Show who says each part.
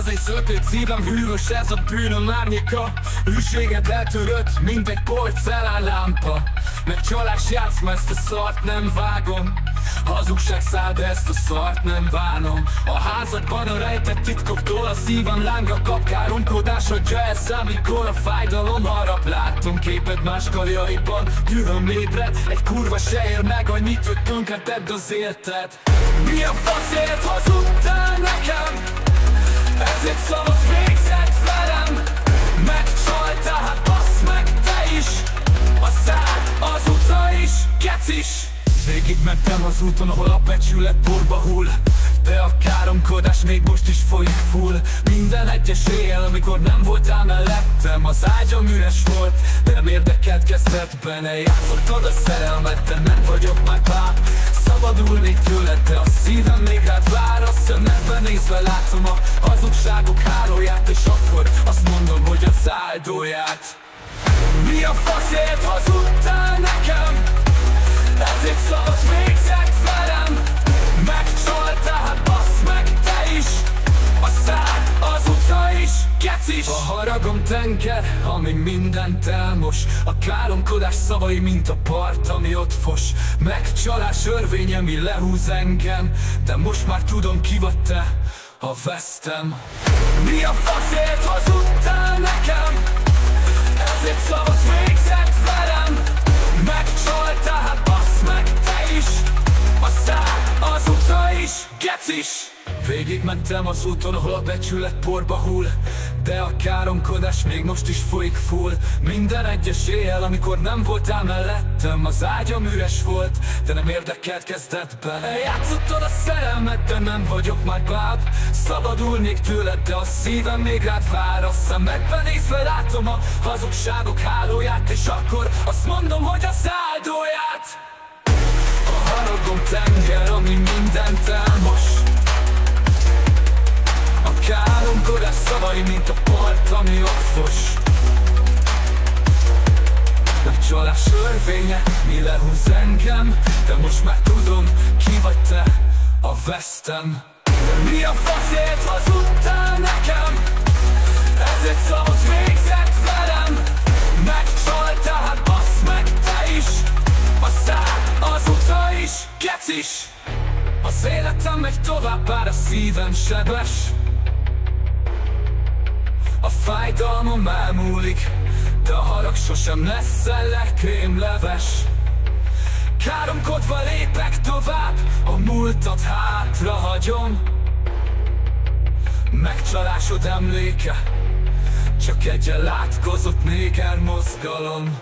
Speaker 1: Az egy sötét szívem, hűvös ez a bűnöm árnyéka. Hűséged eltörött, mint egy porcelánlámpa. Meg csalás játszma, ezt a szart nem vágom. Hazugság száll, de ezt a szart nem bánom. A házadban a rejtett titkoktól a szívem lángra kap. Káromkodás adja ezt, amikor a fájdalom harap. Látom képed más karjaiban, dühöm ébred. Egy kurva se ér meg annyit, hogy tönkretedd az életed. Mi a faszért hazudtál nekem? Ezért szavak végzett velem. Megcsaltál, hát bassz meg te is. A szád, az utra is, gecis. Végigmentem az úton, ahol a becsület porba hull. De a káromkodás még most is folyik full. Minden egyes éjjel, amikor nem voltál mellettem, az ágyam üres volt, de nem érdekelt kezdetben. Eljátszottad a szerelmet, de nem vagyok már páp. Szabadulnék tőled, de a szívem még rád vár. A szemedben nézve látom a hazugságok hálóját, és akkor azt mondom, hogy az áldóját. Mi a faszért hazudtál nekem? Ezért szavak végzett velem. Megcsaltál, hát bassz meg te is. A szád, az utra is, gecis. A haragom tenger, ami mindent elmos. A káromkodás szavai, mint a part, ami ott fos. Megcsalás örvény, ami lehúz engem. De most már tudom, ki vagy te, ha vesztem. Mi a faszért hazudtál nekem? Ezért szavak végzett velem. Megcsaltál, hát bassz meg te is. A szád, az utra is, gecis. Végigmentem az úton, ahol a becsület porba hull. De a káromkodás még most is folyik full. Minden egyes éjjel, amikor nem voltál mellettem, az ágyam üres volt, de nem érdekelt kezdetben. Eljátszottad a szerelmet, de nem vagyok már báb. Szabadulnék tőled, de a szívem még rád vár. A szemekben nézve látom a hazugságok hálóját, és akkor azt mondom, hogy az áldóját. A haragom tenger, ami mindent elmos. A káromkodás szavai, mint a part, ami ott fos. Megcsalás örvénye, mi lehúz engem. De most már tudom, ki vagy te, a vesztem. De mi a faszért hazudtál nekem? Ezért szavak végzett velem. Megcsaltál, hát bassz meg te is. A szád, az utra is, gecis. Az életem megy tovább, bár a szívem sebes. A fájdalmam elmúlik, de a harag sosem lesz lekrémleves. Káromkodva lépek tovább, a múltat hátra hagyom. Megcsalásod emléke, csak egy elátkozott néger mozgalom.